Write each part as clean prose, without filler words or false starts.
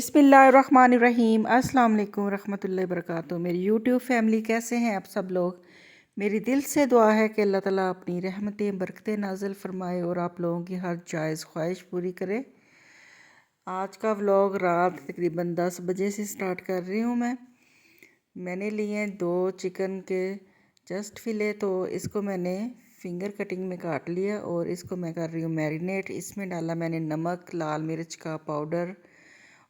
बिस्मिल्लाहिर्रहमानिर्रहीम अस्सलाम वालेकुम रहमतुल्लाहि वबरकातुहू। मेरी यूट्यूब फैमिली कैसे हैं आप सब लोग। मेरी दिल से दुआ है कि अल्लाह ताला अपनी रहमतें बरकतें नाज़िल फरमाए और आप लोगों की हर जायज़ ख्वाहिश पूरी करे। आज का व्लॉग रात तकरीबन 10 बजे से स्टार्ट कर रही हूँ मैंने लिए हैं 2 चिकन के जस्ट फिले, तो इसको मैंने फिंगर कटिंग में काट लिया और इसको मैं कर रही हूँ मैरिनेट। इसमें डाला मैंने नमक, लाल मिर्च का पाउडर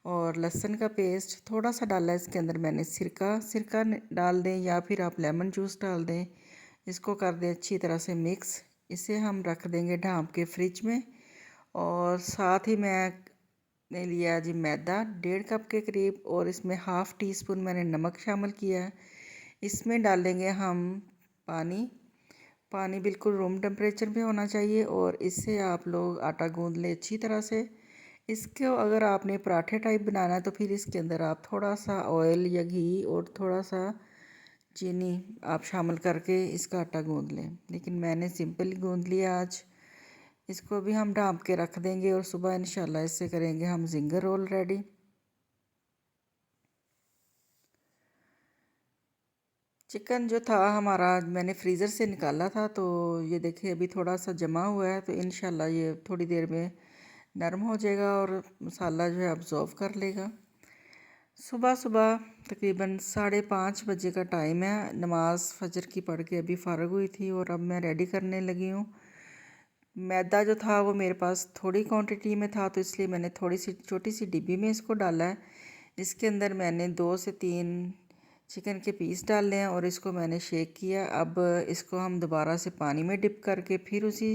और लहसुन का पेस्ट, थोड़ा सा डाला इसके अंदर मैंने सिरका डाल दें या फिर आप लेमन जूस डाल दें। इसको कर दें अच्छी तरह से मिक्स। इसे हम रख देंगे ढाँप के फ्रिज में। और साथ ही मैंने लिया जी मैदा 1.5 कप के करीब, और इसमें हाफ़ टी स्पून मैंने नमक शामिल किया है। इसमें डालेंगे हम पानी बिल्कुल रूम टेम्परेचर पे होना चाहिए, और इससे आप लोग आटा गूँध लें अच्छी तरह से। इसको अगर आपने पराठे टाइप बनाना है तो फिर इसके अंदर आप थोड़ा सा ऑयल या घी और थोड़ा सा चीनी आप शामिल करके इसका आटा गूँध लें, लेकिन मैंने सिंपल ही गूँध लिया आज। इसको भी हम ढाँप के रख देंगे और सुबह इंशाल्लाह इससे करेंगे हम जिंगर रोल रेडी। चिकन जो था हमारा मैंने फ्रीज़र से निकाला था, तो ये देखिए अभी थोड़ा सा जमा हुआ है, तो इंशाल्लाह ये थोड़ी देर में नरम हो जाएगा और मसाला जो है अब्ज़ॉर्व कर लेगा। सुबह सुबह तकरीबन 5:30 बजे का टाइम है। नमाज फजर की पढ़ के अभी फ़ारग हुई थी और अब मैं रेडी करने लगी हूँ। मैदा जो था वो मेरे पास थोड़ी क्वांटिटी में था, तो इसलिए मैंने थोड़ी सी छोटी सी डिब्बी में इसको डाला है। इसके अंदर मैंने 2 से 3 चिकन के पीस डाले हैं और इसको मैंने शेक किया। अब इसको हम दोबारा से पानी में डिप करके फिर उसी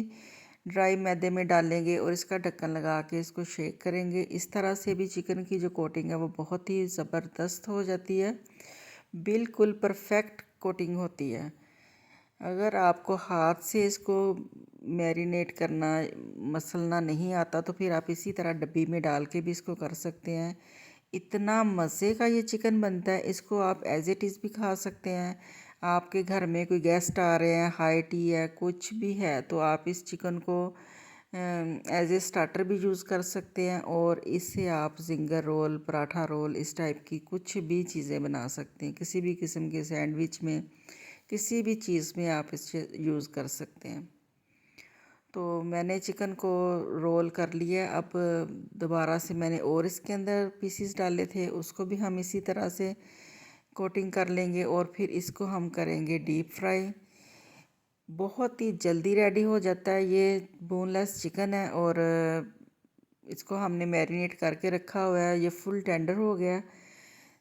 ड्राई मैदे में डालेंगे और इसका ढक्कन लगा के इसको शेक करेंगे। इस तरह से भी चिकन की जो कोटिंग है वो बहुत ही ज़बरदस्त हो जाती है, बिल्कुल परफेक्ट कोटिंग होती है। अगर आपको हाथ से इसको मैरिनेट करना मसलना नहीं आता तो फिर आप इसी तरह डब्बी में डाल के भी इसको कर सकते हैं। इतना मज़े का ये चिकन बनता है, इसको आप एज़ इट इज़ भी खा सकते हैं। आपके घर में कोई गेस्ट आ रहे हैं, हाई टी है, कुछ भी है, तो आप इस चिकन को एज ए स्टार्टर भी यूज़ कर सकते हैं और इससे आप जिंगर रोल, पराठा रोल, इस टाइप की कुछ भी चीज़ें बना सकते हैं। किसी भी किस्म के सैंडविच में, किसी भी चीज़ में आप इसे यूज़ कर सकते हैं। तो मैंने चिकन को रोल कर लिया। अब दोबारा से मैंने और इसके अंदर पीसीस डाले थे, उसको भी हम इसी तरह से कोटिंग कर लेंगे और फिर इसको हम करेंगे डीप फ्राई। बहुत ही जल्दी रेडी हो जाता है। ये बोनलेस चिकन है और इसको हमने मैरिनेट करके रखा हुआ है। ये फुल टेंडर हो गया।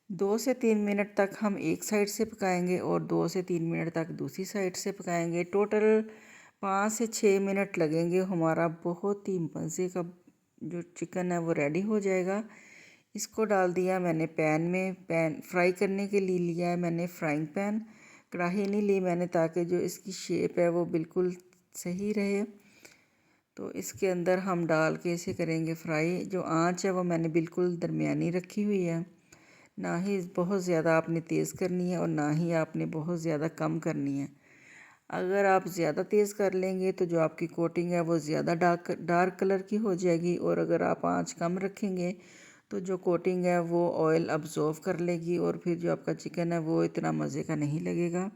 2 से 3 मिनट तक हम एक साइड से पकाएंगे और 2 से 3 मिनट तक दूसरी साइड से पकाएंगे। टोटल 5 से 6 मिनट लगेंगे। हमारा बहुत ही मज़े का जो चिकन है वो रेडी हो जाएगा। इसको डाल दिया मैंने पैन फ्राई करने के लिए लिया है मैंने फ्राइंग पैन। कढ़ाई नहीं ली मैंने, ताकि जो इसकी शेप है वो बिल्कुल सही रहे। तो इसके अंदर हम डाल के इसे करेंगे फ्राई। जो आंच है वो मैंने बिल्कुल दरमियानी रखी हुई है, ना ही बहुत ज़्यादा आपने तेज़ करनी है और ना ही आपने बहुत ज़्यादा कम करनी है। अगर आप ज़्यादा तेज़ कर लेंगे तो जो आपकी कोटिंग है वो ज़्यादा डार्क कलर की हो जाएगी, और अगर आप आंच कम रखेंगे तो जो कोटिंग है वो ऑयल अब्ज़ॉर्व कर लेगी और फिर जो आपका चिकन है वो इतना मज़े का नहीं लगेगा।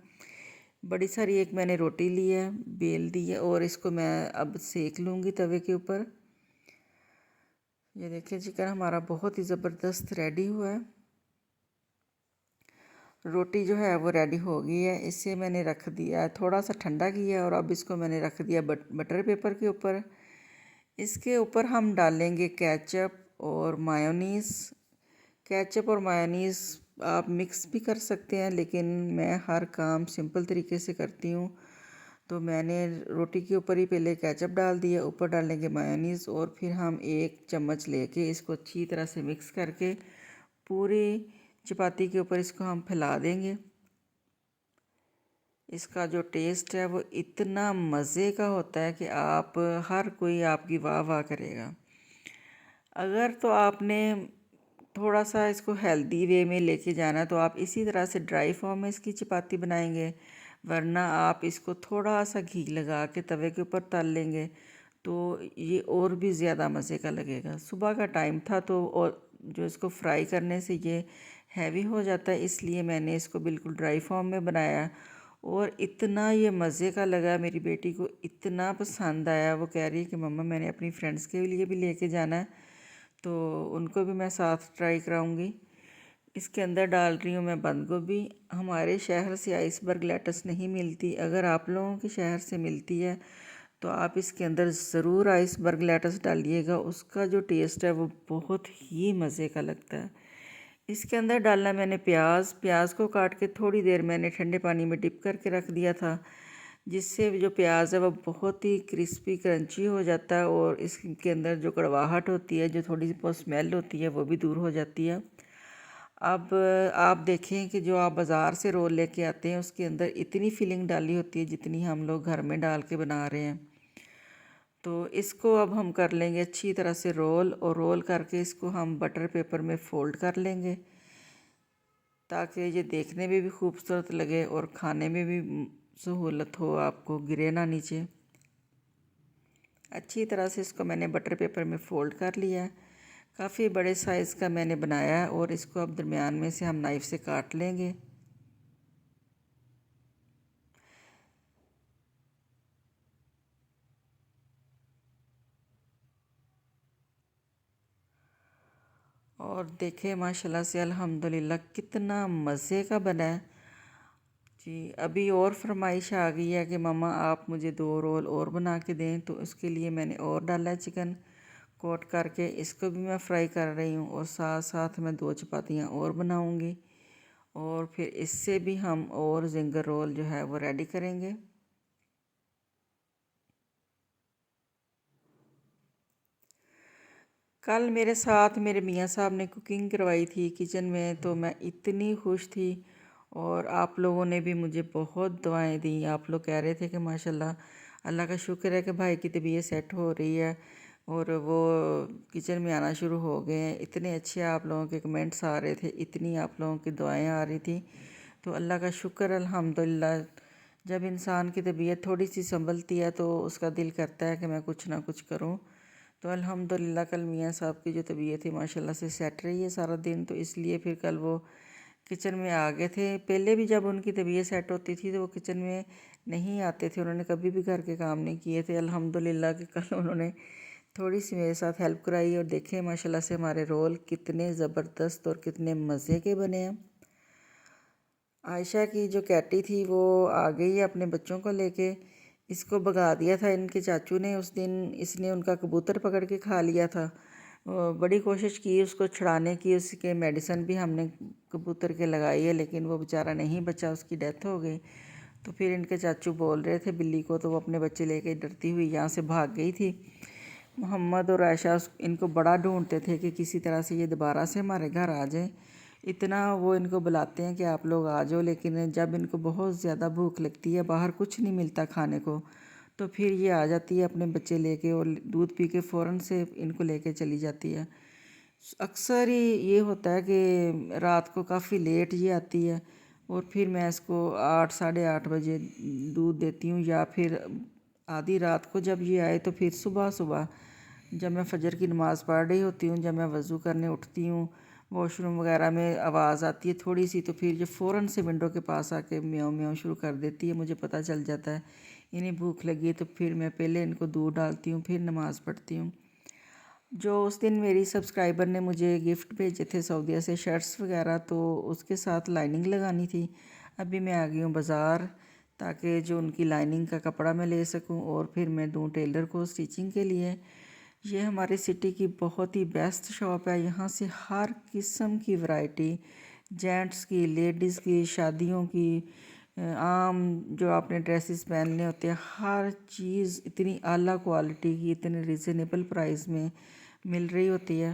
बड़ी सारी एक मैंने रोटी ली है, बेल दी है और इसको मैं अब सेक लूँगी तवे के ऊपर। ये देखिए चिकन हमारा बहुत ही ज़बरदस्त रेडी हुआ है। रोटी जो है वो रेडी हो गई है। इसे मैंने रख दिया, थोड़ा सा ठंडा किया और अब इसको मैंने रख दिया बटर पेपर के ऊपर। इसके ऊपर हम डालेंगे केचप और मायोनीज़। केचप और मायोनीज़ आप मिक्स भी कर सकते हैं, लेकिन मैं हर काम सिंपल तरीके से करती हूँ। तो मैंने रोटी के ऊपर ही पहले केचप डाल दिया, ऊपर डालेंगे मायोनीज़ और फिर हम 1 चम्मच लेके इसको अच्छी तरह से मिक्स करके पूरी चपाती के ऊपर इसको हम फैला देंगे। इसका जो टेस्ट है वो इतना मज़े का होता है कि आप हर कोई आपकी वाह वाह करेगा। अगर तो आपने थोड़ा सा इसको हेल्दी वे में लेके जाना तो आप इसी तरह से ड्राई फॉर्म में इसकी चपाती बनाएंगे, वरना आप इसको थोड़ा सा घी लगा के तवे के ऊपर तल लेंगे तो ये और भी ज़्यादा मज़े का लगेगा। सुबह का टाइम था तो और जो इसको फ्राई करने से ये हैवी हो जाता है, इसलिए मैंने इसको बिल्कुल ड्राई फॉर्म में बनाया। और इतना ये मज़े का लगा, मेरी बेटी को इतना पसंद आया। वो कह रही है कि मम्मा मैंने अपनी फ्रेंड्स के लिए भी लेके जाना है, तो उनको भी मैं साथ ट्राई कराऊंगी। इसके अंदर डाल रही हूँ मैं बंद गोभी। हमारे शहर से आइसबर्ग लेटस नहीं मिलती, अगर आप लोगों के शहर से मिलती है तो आप इसके अंदर ज़रूर आइसबर्ग लेटस डालिएगा। उसका जो टेस्ट है वो बहुत ही मज़े का लगता है। इसके अंदर डालना मैंने प्याज को काट के थोड़ी देर मैंने ठंडे पानी में डिप करके रख दिया था, जिससे जो प्याज है वो बहुत ही क्रिस्पी क्रंची हो जाता है और इसके अंदर जो कड़वाहट होती है, जो थोड़ी सी बहुत स्मेल होती है, वो भी दूर हो जाती है। अब आप देखें कि जो आप बाज़ार से रोल लेके आते हैं उसके अंदर इतनी फिलिंग डाली होती है जितनी हम लोग घर में डाल के बना रहे हैं। तो इसको अब हम कर लेंगे अच्छी तरह से रोल, और रोल करके इसको हम बटर पेपर में फ़ोल्ड कर लेंगे, ताकि ये देखने में भी खूबसूरत लगे और खाने में भी सहूलत हो, आपको गिरे ना नीचे। अच्छी तरह से इसको मैंने बटर पेपर में फ़ोल्ड कर लिया। काफ़ी बड़े साइज़ का मैंने बनाया है और इसको अब दरमियान में से हम नाइफ़ से काट लेंगे। और देखें माशाल्लाह से अल्हम्दुलिल्लाह कितना मज़े का बना है जी। अभी और फरमाइश आ गई है कि मम्मा आप मुझे 2 रोल और बना के दें, तो उसके लिए मैंने और डाला है चिकन कोट करके। इसको भी मैं फ्राई कर रही हूँ और साथ साथ मैं 2 चपातियाँ और बनाऊँगी, और फिर इससे भी हम और जिंगर रोल जो है वो रेडी करेंगे। कल मेरे साथ मेरे मियाँ साहब ने कुकिंग करवाई थी किचन में, तो मैं इतनी खुश थी, और आप लोगों ने भी मुझे बहुत दुआएं दी। आप लोग कह रहे थे कि माशाल्लाह अल्लाह का शुक्र है कि भाई की तबीयत सेट हो रही है और वो किचन में आना शुरू हो गए हैं। इतने अच्छे आप लोगों के कमेंट्स आ रहे थे, इतनी आप लोगों की दुआएं आ रही थी, तो अल्लाह का शुक्र अल्हम्दुलिल्लाह। जब इंसान की तबीयत थोड़ी सी संभलती है तो उसका दिल करता है कि मैं कुछ ना कुछ करूं। तो अल्हम्दुलिल्लाह कल मियाँ साहब की जो तबीयत थी माशाल्लाह से सेट रही है सारा दिन, तो इसलिए फिर कल वो किचन में आ गए थे। पहले भी जब उनकी तबीयत सेट होती थी तो वो किचन में नहीं आते थे, उन्होंने कभी भी घर के काम नहीं किए थे। अल्हम्दुलिल्लाह कि कल उन्होंने थोड़ी सी मेरे साथ हेल्प कराई, और देखें माशाल्लाह से हमारे रोल कितने ज़बरदस्त और कितने मज़े के बने हैं। आयशा की जो कैटी थी वो आ गई है अपने बच्चों को लेके। इसको भगा दिया था इनके चाचू ने उस दिन, इसने उनका कबूतर पकड़ के खा लिया था। बड़ी कोशिश की उसको छुड़ाने की, उसके मेडिसिन भी हमने कबूतर के लगाई है, लेकिन वो बेचारा नहीं बचा, उसकी डेथ हो गई। तो फिर इनके चाचू बोल रहे थे बिल्ली को, तो वो अपने बच्चे लेके डरती हुई यहाँ से भाग गई थी। मोहम्मद और आयशा इनको बड़ा ढूंढते थे कि किसी तरह से ये दोबारा से हमारे घर आ जाए। इतना वो इनको बुलाते हैं कि आप लोग आ जाओ, लेकिन जब इनको बहुत ज़्यादा भूख लगती है, बाहर कुछ नहीं मिलता खाने को, तो फिर ये आ जाती है अपने बच्चे लेके और दूध पी के फ़ौरन से इनको लेके चली जाती है। अक्सर ही ये होता है कि रात को काफ़ी लेट ये आती है, और फिर मैं इसको 8 साढ़े 8 बजे दूध देती हूँ, या फिर आधी रात को जब ये आए तो फिर सुबह सुबह जब मैं फजर की नमाज़ पढ़ रही होती हूँ, जब मैं वज़ू करने उठती हूँ, वॉशरूम वगैरह में आवाज़ आती है थोड़ी सी, तो फिर ये फ़ौरन से विंडो के पास आके म्याऊं म्याऊं शुरू कर देती है। मुझे पता चल जाता है इन्हें भूख लगी है, तो फिर मैं पहले इनको दूध डालती हूँ, फिर नमाज़ पढ़ती हूँ। जो उस दिन मेरी सब्सक्राइबर ने मुझे गिफ्ट भेजे थे सऊदीया से, शर्ट्स वगैरह, तो उसके साथ लाइनिंग लगानी थी। अभी मैं आ गई हूँ बाज़ार, ताकि जो उनकी लाइनिंग का कपड़ा मैं ले सकूँ और फिर मैं दूँ टेलर को स्टिचिंग के लिए। ये हमारे सिटी की बहुत ही बेस्ट शॉप है। यहाँ से हर किस्म की वैरायटी, जेंट्स की, लेडीज़ की, शादियों की, आम जो आपने ड्रेसेस पहनने होते हैं, हर चीज़ इतनी आला क्वालिटी की, इतने रिजनेबल प्राइस में मिल रही होती है।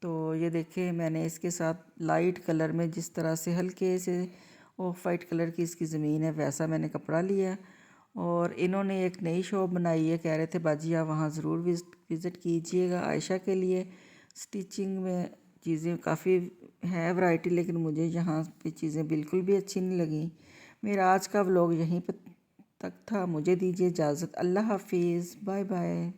तो ये देखिए मैंने इसके साथ लाइट कलर में, जिस तरह से हल्के से ऑफ वाइट कलर की इसकी ज़मीन है, वैसा मैंने कपड़ा लिया। और इन्होंने एक नई शॉप बनाई है, कह रहे थे बाजी आप वहाँ ज़रूर विज़िट कीजिएगा। आयशा के लिए स्टिचिंग में चीज़ें काफ़ी है वैरायटी, लेकिन मुझे यहाँ पे चीज़ें बिल्कुल भी अच्छी नहीं लगी। मेरा आज का व्लॉग यहीं पर तक था। मुझे दीजिए इजाज़त। अल्लाह हाफिज़, बाय बाय।